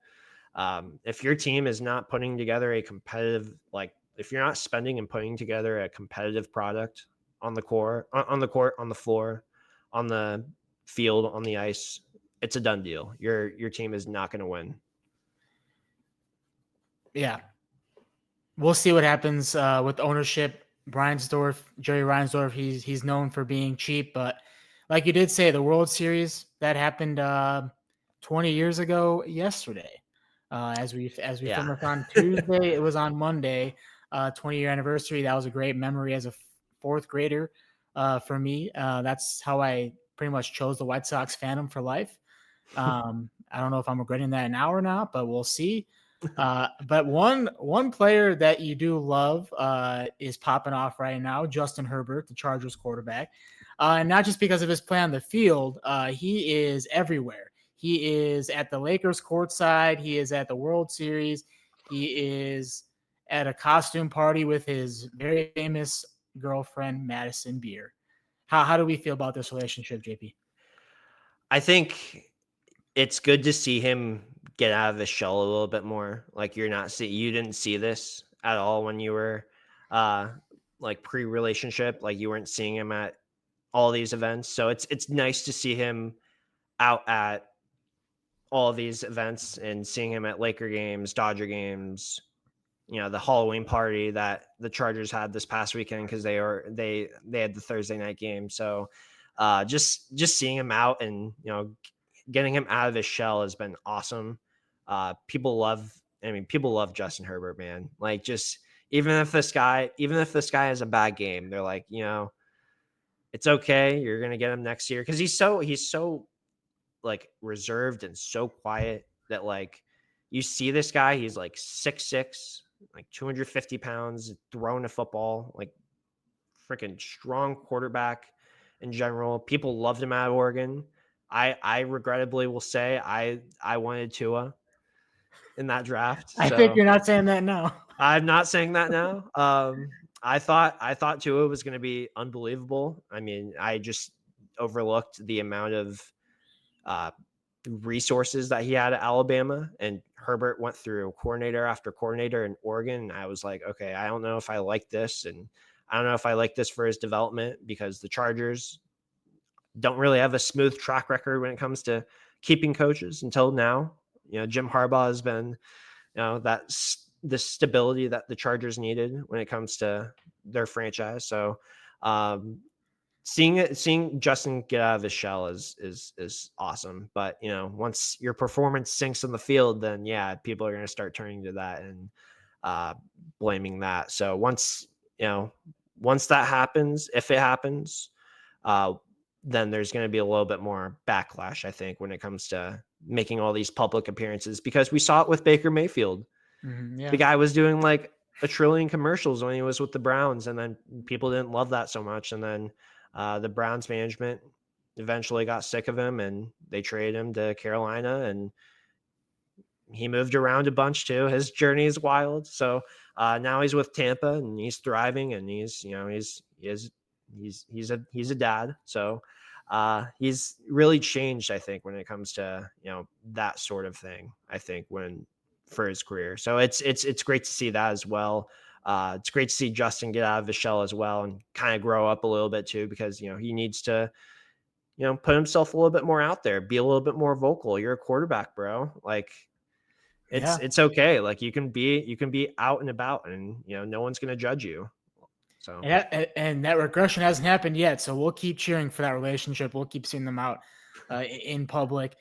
If your team is not putting together a competitive, like if you're not spending and putting together a competitive product on the court, on the floor, on the field, on the ice, it's a done deal. Your team is not going to win. Yeah, we'll see what happens with ownership. Jerry Reinsdorf, he's known for being cheap, but like you did say, the World Series that happened 20 years ago yesterday. As we film Yeah. this on Tuesday, it was on Monday, 20-year anniversary. That was a great memory as a fourth grader for me. That's how I pretty much chose the White Sox fandom for life. I don't know if I'm regretting that now or not, but we'll see. But one player that you do love is popping off right now, Justin Herbert, the Chargers quarterback. And not just because of his play on the field. He is everywhere. He is at the Lakers courtside. He is at the World Series. He is at a costume party with his very famous girlfriend, Madison Beer. How do we feel about this relationship, JP? I think it's good to see him get out of his shell a little bit more. Like you didn't see this at all when you were uh like pre-relationship, like you weren't seeing him at all these events. So it's nice to see him out at all of these events and seeing him at Laker games, Dodger games, the Halloween party that the Chargers had this past weekend because they had the Thursday night game. So just seeing him out and getting him out of his shell has been awesome. People love Justin Herbert, man. Like just even if this guy has a bad game, they're like, it's okay. You're gonna get him next year because he's so like reserved and so quiet that like you see this guy, he's like 6'6", like 250 pounds, throwing a football, like freaking strong quarterback in general. People loved him at Oregon. I regrettably will say I wanted Tua in that draft. I think So you're not saying that now. I'm not saying that now. I thought Tua was going to be unbelievable. I mean, I just overlooked the amount of uh, resources that he had at Alabama, and Herbert went through coordinator after coordinator in Oregon. And I was like, okay, I don't know if I like this, and I don't know if I like this for his development because the Chargers don't really have a smooth track record when it comes to keeping coaches until now. Jim Harbaugh has been, that's the stability that the Chargers needed when it comes to their franchise. So, seeing Justin get out of his shell is awesome. But once your performance sinks in the field, then yeah, people are going to start turning to that and uh, blaming that. So once that happens, if it happens, uh, then there's going to be a little bit more backlash, I think, when it comes to making all these public appearances, because we saw it with Baker Mayfield. The Yeah. guy was doing like a trillion commercials when he was with the Browns, and then people didn't love that so much. And then the Browns management eventually got sick of him, and they traded him to Carolina, and he moved around a bunch too. His journey is wild. So now he's with Tampa, and he's thriving, and he's a dad. So he's really changed, I think, when it comes to that sort of thing. I think when for his career. So it's great to see that as well. It's great to see Justin get out of his shell as well and kind of grow up a little bit too, because he needs to put himself a little bit more out there, be a little bit more vocal. You're a quarterback, bro. Like it's Yeah. it's okay. Like you can be out and about, and no one's gonna judge you. So And that regression hasn't happened yet. So we'll keep cheering for that relationship. We'll keep seeing them out in public.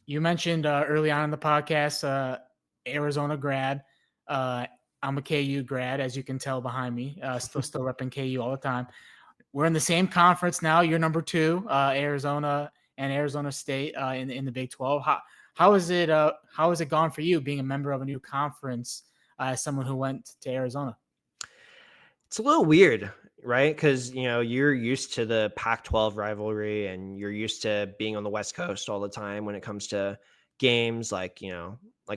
You mentioned early on in the podcast, Arizona grad. I'm a KU grad, as you can tell behind me. Still repping KU all the time. We're in the same conference now. You're number 2, Arizona and Arizona State in the Big 12. How is it? How has it gone for you being a member of a new conference as someone who went to Arizona? it's a little weird, right? Because you're used to the Pac-12 rivalry, and you're used to being on the West Coast all the time when it comes to games. Like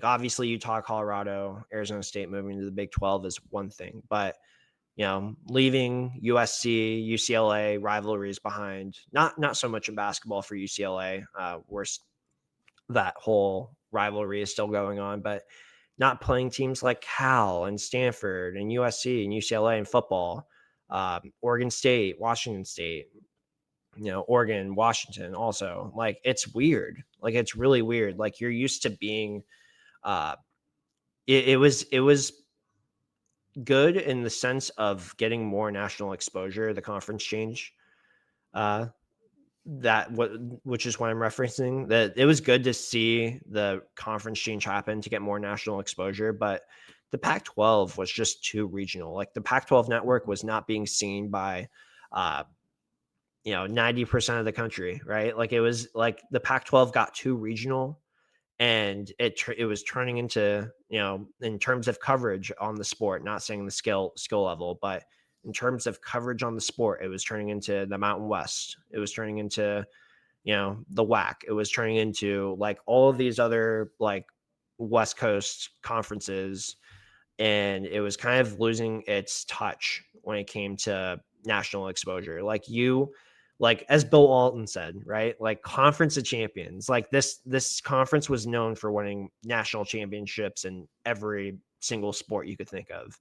obviously Utah, Colorado, Arizona State moving to the Big 12 is one thing, but leaving USC, UCLA rivalries behind. Not so much in basketball for UCLA, where that whole rivalry is still going on, but not playing teams like Cal and Stanford and USC and UCLA in football, Oregon State, Washington State, Oregon, Washington also. Like it's weird. Like it's really weird. Like you're used to being. Uh, it was good in the sense of getting more national exposure. The conference change. Uh, which is what I'm referencing, that it was good to see the conference change happen to get more national exposure, but the Pac-12 was just too regional. Like the Pac-12 network was not being seen by 90% of the country, right? Like it was like the Pac-12 got too regional, and it was turning into, in terms of coverage on the sport, not saying the skill level, but in terms of coverage on the sport, it was turning into the Mountain West. It was turning into, the WAC. It was turning into like all of these other like West Coast conferences, and it was kind of losing its touch when it came to national exposure. Like as Bill Walton said, right? Like conference of champions. Like this conference was known for winning national championships in every single sport you could think of.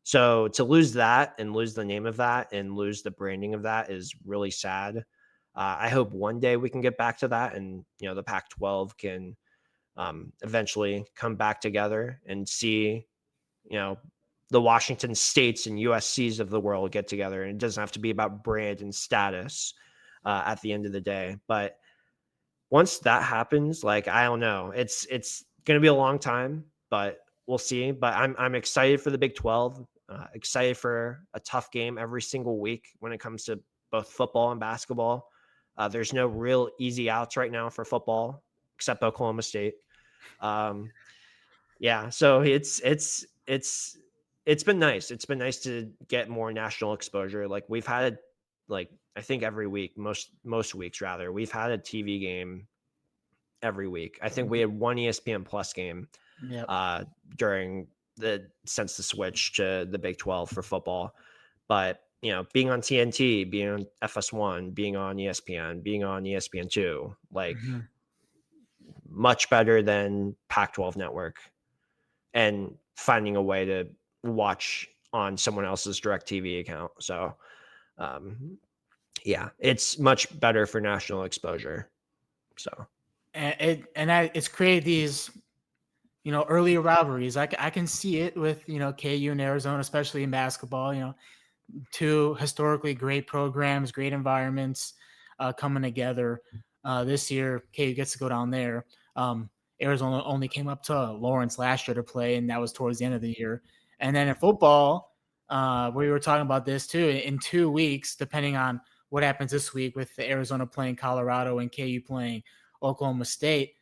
So to lose that and lose the name of that and lose the branding of that is really sad. I hope one day we can get back to that, and the Pac-12 can eventually come back together and see you know, the Washington States and USCs of the world get together, and it doesn't have to be about brand and status at the end of the day. But once that happens, like I don't know, it's going to be a long time, but we'll see. But I'm excited for the Big 12. Excited for a tough game every single week when it comes to both football and basketball. There's no real easy outs right now for football, except Oklahoma State. Um, yeah, so it's been nice. It's been nice to get more national exposure. Like we've had like I think every week, most weeks rather, we've had a TV game every week. I think we Mhm. had one ESPN Plus game Yep. uh during the since the switch to the Big 12 for football. But being on TNT, being on FS1, being on ESPN, being on ESPN2, like Mhm. much better than Pac-12 network, and finding a way to watch on someone else's direct TV account. So, um, yeah, it's much better for national exposure. So, It's created these earlier rivalries. I can see it with KU and Arizona, especially in basketball. Two historically great programs, great environments coming together. This year, KU gets to go down there. Arizona only came up to Lawrence last year to play, and that was towards the end of the year. And then in football, we were talking about this too. In 2 weeks, depending on what happens this week with Arizona playing Colorado and KU playing Oklahoma State,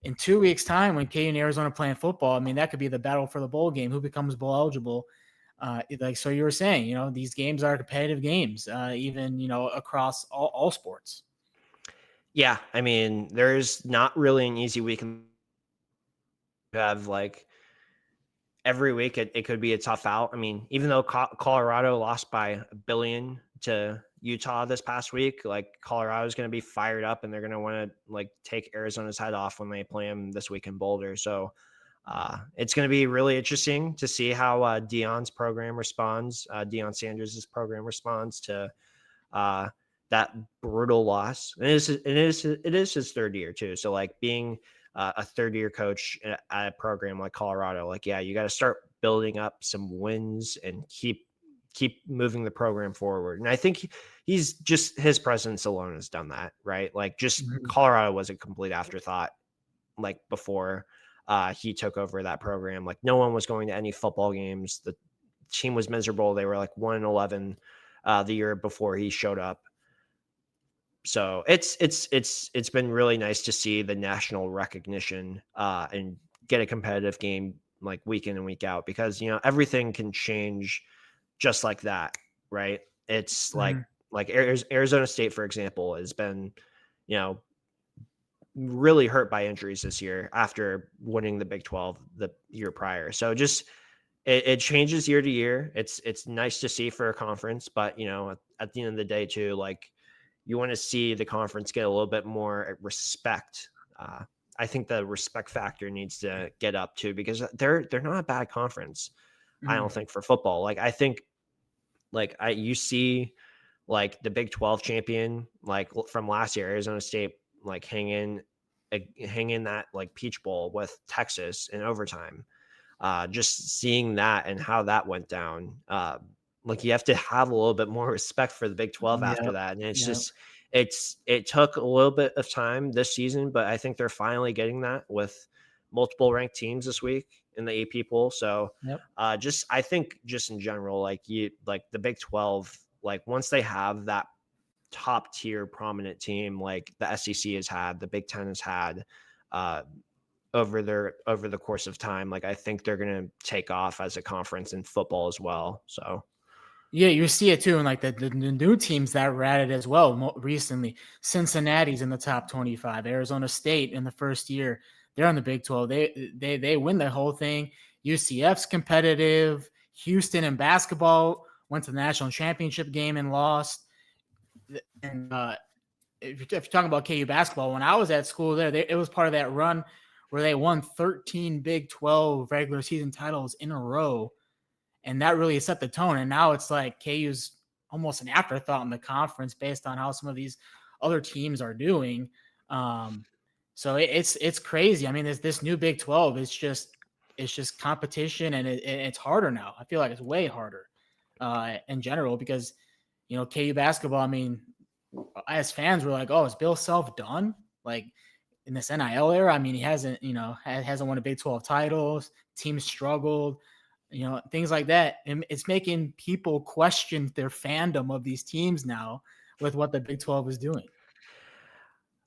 in 2 weeks' time, when KU and Arizona are playing football, I mean, that could be the battle for the bowl game. Who becomes bowl eligible? Like so, you were saying, these games are competitive games, even across all sports. yeah, I mean, there's not really an easy week. You have like every week, it could be a tough out. I mean, even though Colorado lost by a billion to Utah this past week, like Colorado is going to be fired up, and they're going to want to like take Arizona's head off when they play them this week in Boulder. So it's going to be really interesting to see how Deion's program responds. Deion Sanders' program responds to uh, that brutal loss. And it is his third year too. So like being a third year coach at a program like Colorado, like yeah, you got to start building up some wins and keep moving the program forward. And I think he's just his presence alone has done that, right? Like just Mhm. Colorado was a complete afterthought like before he took over that program. Like no one was going to any football games. The team was miserable. They were like 1-11 the year before he showed up. So it's been really nice to see the national recognition and get a competitive game like week in and week out, because everything can change just like that, right? It's Mhm. like Arizona State, for example, has been you know really hurt by injuries this year after winning the Big 12 the year prior. So just it changes year to year. It's nice to see for a conference, but at the end of the day too, like you want to see the conference get a little bit more respect. I think the respect factor needs to get up too, because they're not a bad conference. I don't Mhm. think for football. Like I think like I you see like the Big 12 champion like from last year, Arizona State, like hang in that like Peach Bowl with Texas in overtime. Just seeing that and how that went down, like you have to have a little bit more respect for the Big 12 after Yep. that. And Yep. it took a little bit of time this season, but I think they're finally getting that with multiple ranked teams this week in the AP poll. So Yep. just I think just in general, like the Big 12, like once they have that top tier prominent team like the SEC has had, the Big Ten has had, uh, over the course of time, like I think they're going to take off as a conference in football as well. So Yeah, you see it too in like the new teams that were added as well recently. Cincinnati's in the top 25. Arizona State in the first year, they're on the Big 12. They win the whole thing. UCF's competitive. Houston in basketball went to the national championship game and lost. And if you're talking about KU basketball, when I was at school there, it was part of that run where they won 13 Big 12 regular season titles in a row, and that really set the tone. And now it's like KU's almost an afterthought in the conference based on how some of these other teams are doing. Um, so it's crazy. I mean, this new Big 12 is just competition, and it's harder now. I feel like it's way harder in general because KU basketball. I mean, as fans, we're like, oh, is Bill Self done? Like in this NIL era, I mean, he hasn't won a Big 12 titles. Teams struggled, things like that. And it's making people question their fandom of these teams now with what the Big 12 is doing.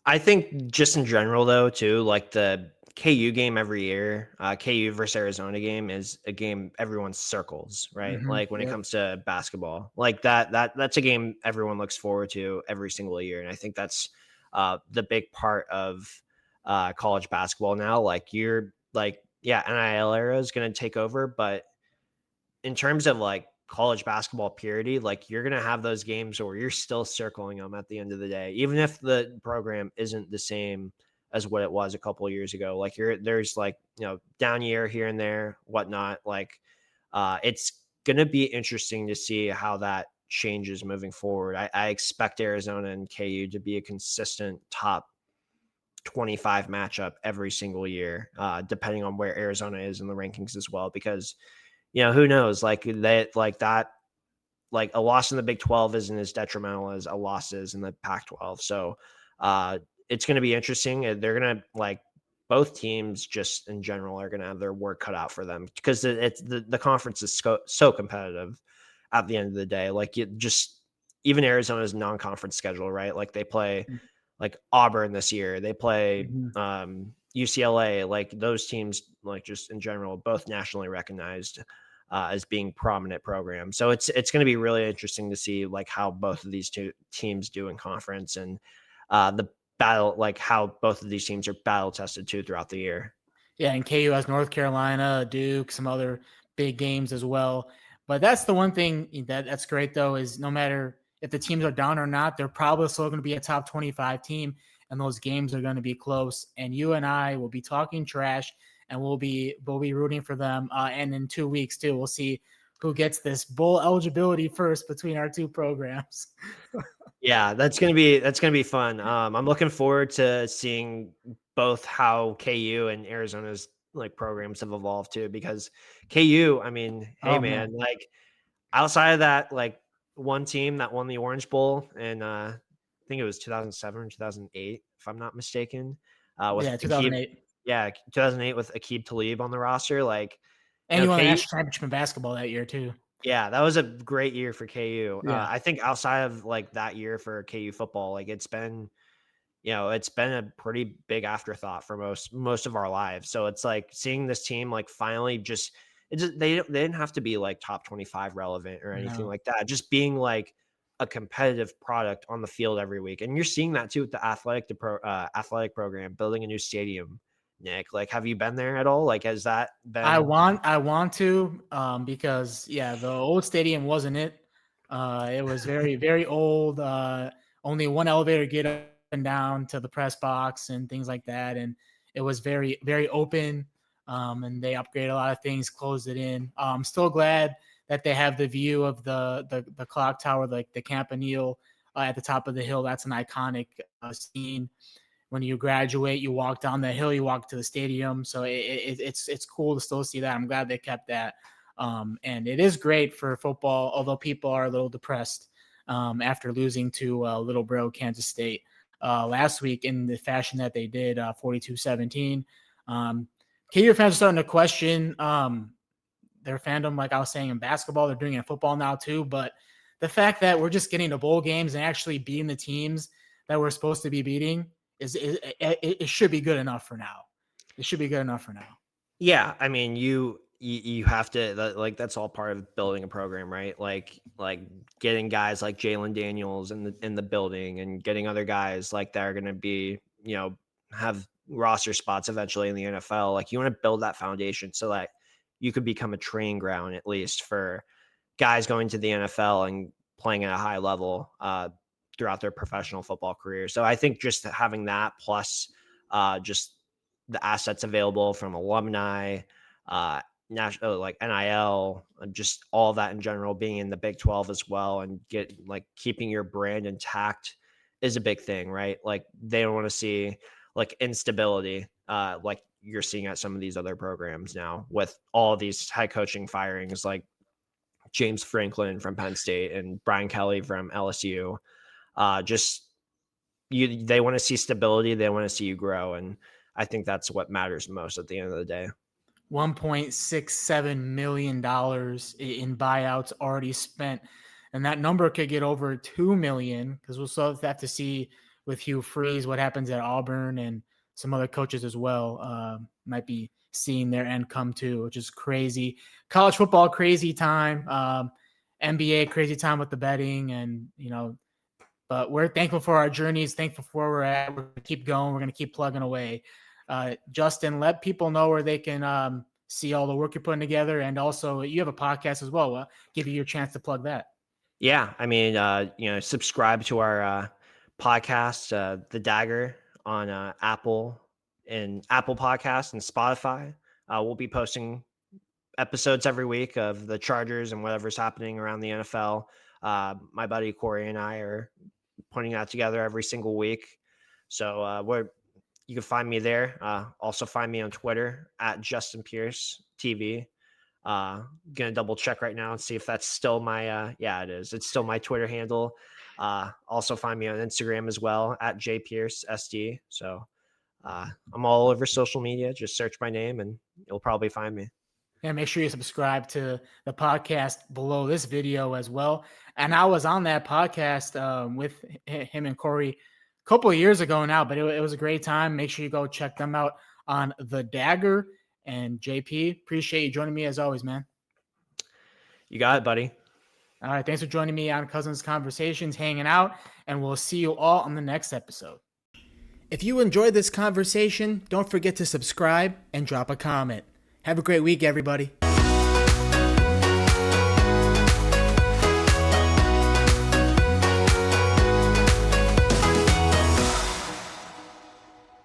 I think just in general though too, like the KU game every year, KU versus Arizona game is a game everyone circles, right? Mm-hmm. Like when it Yep. comes to basketball, like that's a game everyone looks forward to every single year, and I think that's the big part of college basketball now. Like you're like, yeah, NIL era is going to take over, but in terms of like college basketball purity, like you're gonna have those games where you're still circling them at the end of the day, even if the program isn't the same as what it was a couple of years ago. Like there's like down year here and there, whatnot. Like it's gonna be interesting to see how that changes moving forward. I expect Arizona and KU to be a consistent top 25 matchup every single year, depending on where Arizona is in the rankings as well, because who knows? Like that, like a loss in the Big 12 isn't as detrimental as a loss is in the Pac 12. So it's going to be interesting. They're going to like both teams just in general are going to have their work cut out for them because it's the conference is so competitive at the end of the day. Like even Arizona's non-conference schedule, right? Like they play like Auburn this year. They play Mm-hmm. UCLA, like those teams, like just in general, both nationally recognized as being prominent programs. So it's going to be really interesting to see like how both of these two teams do in conference and the battle, like how both of these teams are battle tested too throughout the year. Yeah, and KU has North Carolina, Duke, some other big games as well. But that's the one thing that's great though is no matter if the teams are down or not, they're probably still going to be a top 25 team, and those games are going to be close. And you and I will be talking trash, and we'll be rooting for them. And in 2 weeks too, we'll see who gets this bowl eligibility first between our two programs. Yeah, that's gonna be fun. I'm looking forward to seeing both how KU and Arizona's like programs have evolved too, because KU, I mean, hey Oh man, man, like outside of that, like one team that won the Orange Bowl in I think it was 2007 or 2008, if I'm not mistaken, with yeah, Akib, 2008, yeah, 2008 with Akib Talib on the roster, like and you won the KU. national championship in basketball that year too. Yeah, that was a great year for KU. Yeah. I think outside of like that year for KU football, like it's been a pretty big afterthought for most of our lives. So it's like seeing this team like finally they didn't have to be like top 25 relevant or anything No. like that. Just being like a competitive product on the field every week. And you're seeing that too with the athletic program building a new stadium. Nick, like have you been there at all? Like has that been I want to because yeah, the old stadium wasn't it. It was very very old. Only one elevator get up and down to the press box and things like that, and it was very very open. And they upgraded a lot of things, closed it in. I'm still glad that they have the view of the clock tower, like the Campanile at the top of the hill. That's an iconic scene when you graduate, you walk down the hill, you walk to the stadium. So it's cool to still see that. I'm glad they kept that. And it is great for football, although people are a little depressed after losing to Little Bro Kansas State last week in the fashion that they did, 42-17. KU fans are starting to question their fandom, like I was saying in basketball. They're doing it in football now too. But the fact that we're just getting to bowl games and actually beating the teams that we're supposed to be beating it should be good enough for now. It should be good enough for now. Yeah, I mean, you have to like that's all part of building a program, right? Like getting guys like Jalen Daniels in the building and getting other guys like that are going to be have roster spots eventually in the NFL. Like you want to build that foundation so that you could become a training ground at least for guys going to the NFL and playing at a high level throughout their professional football career. So I think just having that plus just the assets available from alumni, national like NIL, and just all that in general, being in the Big 12 as well, and keeping your brand intact is a big thing, right? Like they don't want to see like instability, like you're seeing at some of these other programs now with all these head coaching firings, like James Franklin from Penn State and Brian Kelly from LSU. Just they want to see stability, they want to see you grow, and I think that's what matters most at the end of the day. $1.67 million in buyouts already spent. And that number could get over 2 million because we'll still have to see with Hugh Freeze what happens at Auburn, and some other coaches as well might be seeing their end come too, which is crazy. College football, crazy time. NBA, crazy time with the betting, and but we're thankful for our journeys, thankful for where we're at. We're going to keep going. We're going to keep plugging away. Justin, let people know where they can see all the work you're putting together. And also, you have a podcast as well. Give you your chance to plug that. Yeah, I mean, subscribe to our podcast, The Dagger, on Apple Podcasts and Spotify. We'll be posting episodes every week of the Chargers and whatever's happening around the NFL. My buddy Corey and I are putting that together every single week. So you can find me there. Also find me on Twitter at Justin Pierce TV. Gonna double check right now and see if that's still my yeah, it is. It's still my Twitter handle. Also find me on Instagram as well at jpiercesd. So I'm all over social media. Just search my name and you'll probably find me. And make sure you subscribe to the podcast below this video as well. And I was on that podcast with him and Corey a couple of years ago now, but it was a great time. Make sure you go check them out on The Dagger. And JP, appreciate you joining me as always, man. You got it, buddy. All right. Thanks for joining me on Cousins Conversations, hanging out, and we'll see you all on the next episode. If you enjoyed this conversation, don't forget to subscribe and drop a comment. Have a great week, everybody.